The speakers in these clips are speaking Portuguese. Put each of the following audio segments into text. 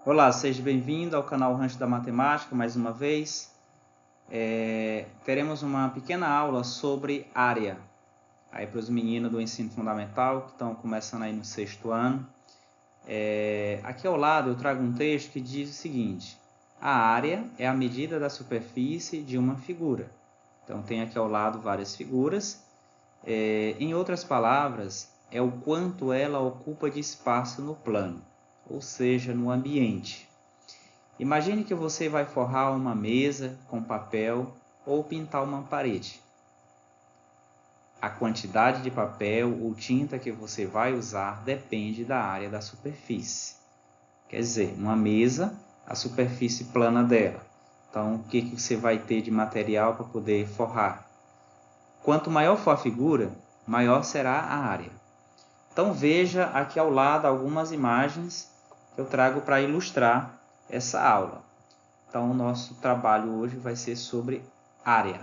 Olá, seja bem-vindo ao canal Rancho da Matemática mais uma vez. Teremos uma pequena aula sobre área, aí para os meninos do ensino fundamental que estão começando aí no 6º ano. Aqui ao lado eu trago um texto que diz o seguinte: a área é a medida da superfície de uma figura. Então tem aqui ao lado várias figuras. Em outras palavras, é o quanto ela ocupa de espaço no plano, ou seja, no ambiente. Imagine que você vai forrar uma mesa com papel ou pintar uma parede. A quantidade de papel ou tinta que você vai usar depende da área da superfície. Quer dizer, uma mesa, a superfície plana dela. Então, o que você vai ter de material para poder forrar? Quanto maior for a figura, maior será a área. Então, veja aqui ao lado algumas imagens que eu trago para ilustrar essa aula. Então, o nosso trabalho hoje vai ser sobre área.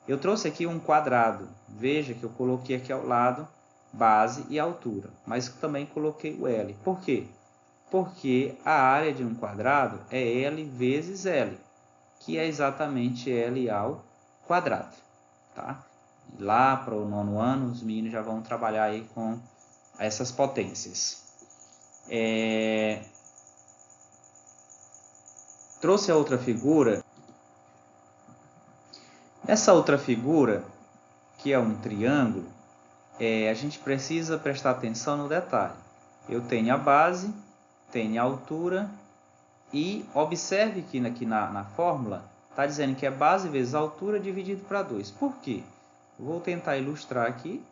Eu trouxe aqui um quadrado. Veja que eu coloquei aqui ao lado base e altura, mas também coloquei o L. Por quê? Porque a área de um quadrado é L vezes L, que é exatamente L ao quadrado. Tá? E lá para o 9º ano, os meninos já vão trabalhar aí com essas potências. Trouxe a outra figura. Essa outra figura, que é um triângulo, a gente precisa prestar atenção no detalhe. Eu tenho a base, tenho a altura e observe que aqui na fórmula está dizendo que é base vezes altura dividido para 2. Por quê? Vou tentar ilustrar aqui.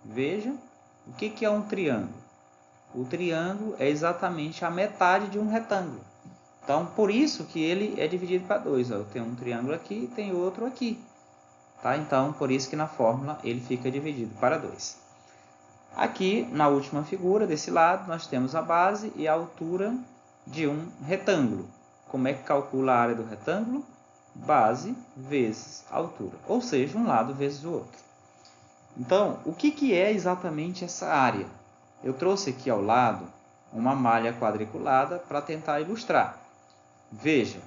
Veja, o que é um triângulo? O triângulo é exatamente a metade de um retângulo. Então, por isso que ele é dividido para 2. Eu tenho um triângulo aqui e tenho outro aqui. Tá? Então, por isso que na fórmula ele fica dividido para 2. Aqui, na última figura, desse lado, nós temos a base e a altura de um retângulo. Como é que calcula a área do retângulo? Base vezes altura, ou seja, um lado vezes o outro. Então, o que é exatamente essa área? Eu trouxe aqui ao lado uma malha quadriculada para tentar ilustrar. Veja,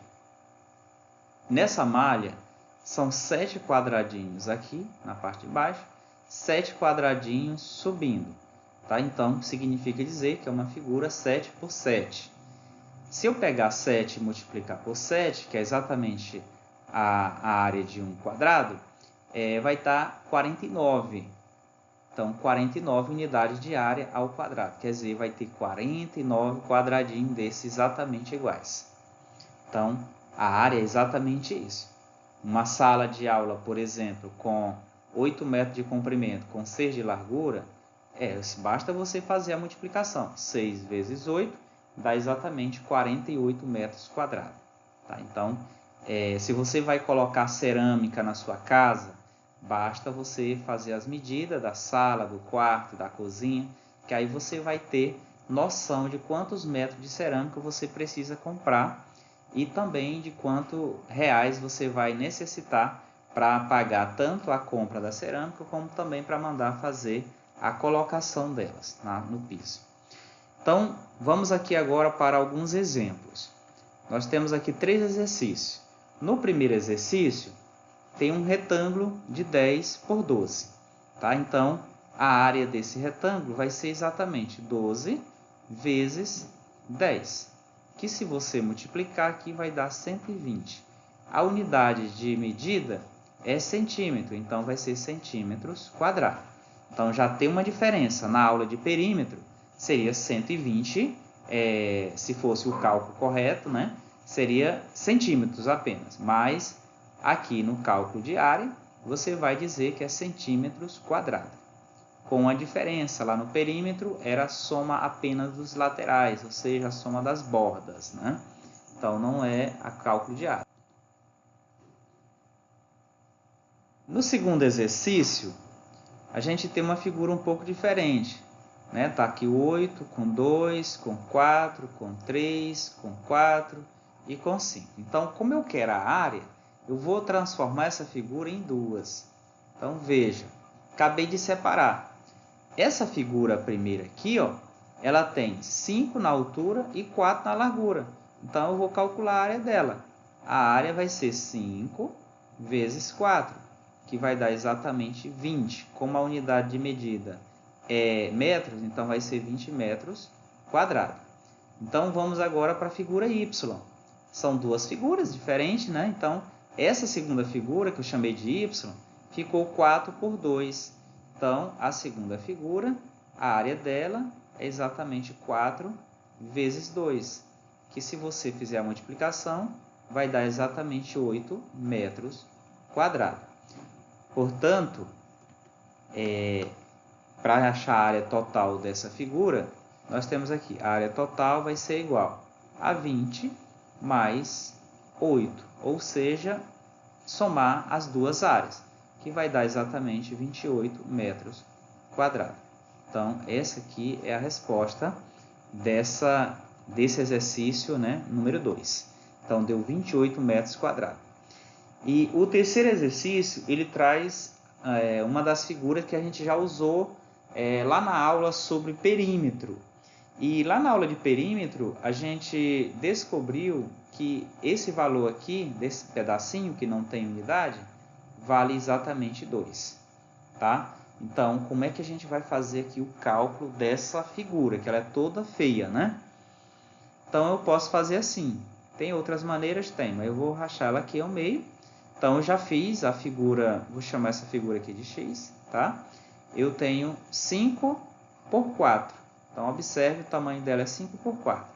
nessa malha são 7 quadradinhos aqui na parte de baixo, 7 quadradinhos subindo. Tá? Então, significa dizer que é uma figura 7 por 7. Se eu pegar 7 e multiplicar por 7, que é exatamente a área de um quadrado, vai dar 49. Então, 49 unidades de área ao quadrado. Quer dizer, vai ter 49 quadradinhos desses exatamente iguais. Então, a área é exatamente isso. Uma sala de aula, por exemplo, com 8 metros de comprimento, com 6 de largura, basta você fazer a multiplicação. 6 vezes 8 dá exatamente 48 metros quadrados. Tá? Então, se você vai colocar cerâmica na sua casa, basta você fazer as medidas da sala, do quarto, da cozinha, que aí você vai ter noção de quantos metros de cerâmica você precisa comprar e também de quanto reais você vai necessitar para pagar tanto a compra da cerâmica como também para mandar fazer a colocação delas no piso. Então, vamos aqui agora para alguns exemplos. Nós temos aqui 3 exercícios. No primeiro exercício, tem um retângulo de 10 por 12. Tá? Então, a área desse retângulo vai ser exatamente 12 vezes 10, que se você multiplicar aqui vai dar 120. A unidade de medida é centímetro, então vai ser centímetros quadrados. Então, já tem uma diferença. Na aula de perímetro, seria 120, se fosse o cálculo correto, né? Seria centímetros apenas, mas aqui no cálculo de área, você vai dizer que é centímetros quadrados. Com a diferença, lá no perímetro, era a soma apenas dos laterais, ou seja, a soma das bordas. Né? Então, não é a cálculo de área. No segundo exercício, a gente tem uma figura um pouco diferente. Né? Tá aqui 8, com 2, com 4, com 3, com 4 e com 5. Então, como eu quero a área, eu vou transformar essa figura em duas. Então, veja, acabei de separar. Essa figura primeira aqui, ó, ela tem 5 na altura e 4 na largura. Então, eu vou calcular a área dela. A área vai ser 5 vezes 4, que vai dar exatamente 20. Como a unidade de medida é metros, então vai ser 20 metros quadrados. Então, vamos agora para a figura Y. São duas figuras diferentes, né? Então, essa segunda figura, que eu chamei de Y, ficou 4 por 2. Então, a segunda figura, a área dela é exatamente 4 vezes 2, que se você fizer a multiplicação, vai dar exatamente 8 metros quadrados. Portanto, para achar a área total dessa figura, nós temos aqui, a área total vai ser igual a 20 mais 8, ou seja, somar as duas áreas, que vai dar exatamente 28 metros quadrados. Então, essa aqui é a resposta desse exercício, né, número 2. Então, deu 28 metros quadrados. E o terceiro exercício, ele traz uma das figuras que a gente já usou lá na aula sobre perímetro. E lá na aula de perímetro, a gente descobriu que esse valor aqui, desse pedacinho que não tem unidade, vale exatamente 2. Tá? Então, como é que a gente vai fazer aqui o cálculo dessa figura, que ela é toda feia, né? Então, eu posso fazer assim. Tem outras maneiras? Tem, mas eu vou rachar ela aqui ao meio. Então, eu já fiz a figura, vou chamar essa figura aqui de x, tá? Eu tenho 5 por 4. Então, observe, o tamanho dela é 5 por 4.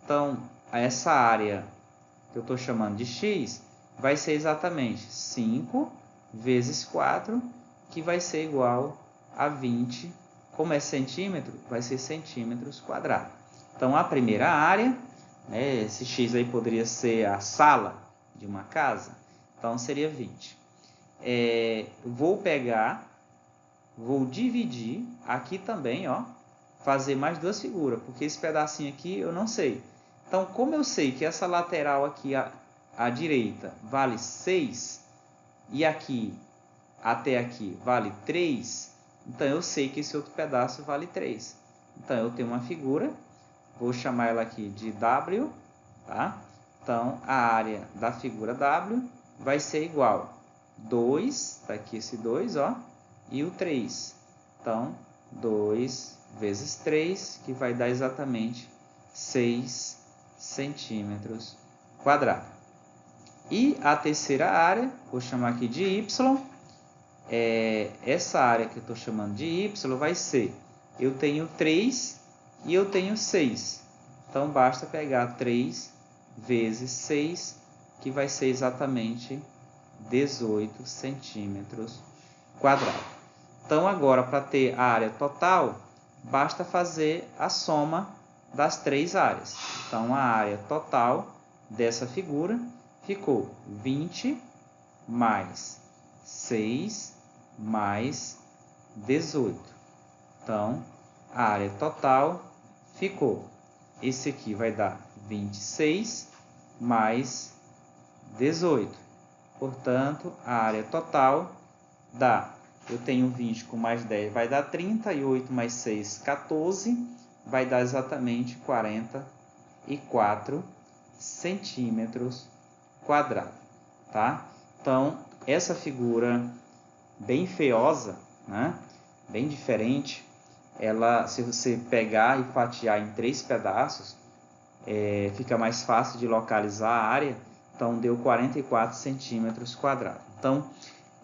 Então, essa área que eu estou chamando de x vai ser exatamente 5 vezes 4, que vai ser igual a 20. Como é centímetro, vai ser centímetros quadrados. Então, a primeira área, né, esse x aí poderia ser a sala de uma casa, então seria 20. Vou dividir aqui também, ó, fazer mais duas figuras, porque esse pedacinho aqui eu não sei. Então, como eu sei que essa lateral aqui à direita vale 6, e aqui até aqui vale 3, então eu sei que esse outro pedaço vale 3. Então, eu tenho uma figura, vou chamar ela aqui de W, tá? Então, a área da figura W vai ser igual a 2, está aqui esse 2, ó, e o 3. Então, 2 vezes 3, que vai dar exatamente 6 centímetros quadrados. E a terceira área, vou chamar aqui de Y, essa área que eu estou chamando de Y vai ser, eu tenho 3 e eu tenho 6. Então, basta pegar 3 vezes 6, que vai ser exatamente 18 centímetros quadrados. Então, agora, para ter a área total, basta fazer a soma das três áreas. Então, a área total dessa figura ficou 20 mais 6 mais 18. Então, a área total ficou, esse aqui vai dar 26 mais 18. Portanto, a área total dá, eu tenho 20 com mais 10, vai dar 30, e 8 mais 6, 14, vai dar exatamente 44 centímetros quadrados, tá? Então, essa figura bem feiosa, né? Bem diferente, ela, se você pegar e fatiar em 3 pedaços, fica mais fácil de localizar a área. Então, deu 44 centímetros quadrados. Então,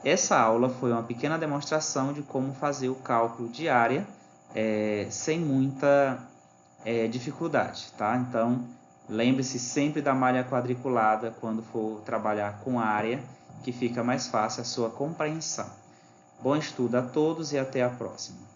essa aula foi uma pequena demonstração de como fazer o cálculo de área sem muita dificuldade, tá? Então, lembre-se sempre da malha quadriculada quando for trabalhar com área, que fica mais fácil a sua compreensão. Bom estudo a todos e até a próxima.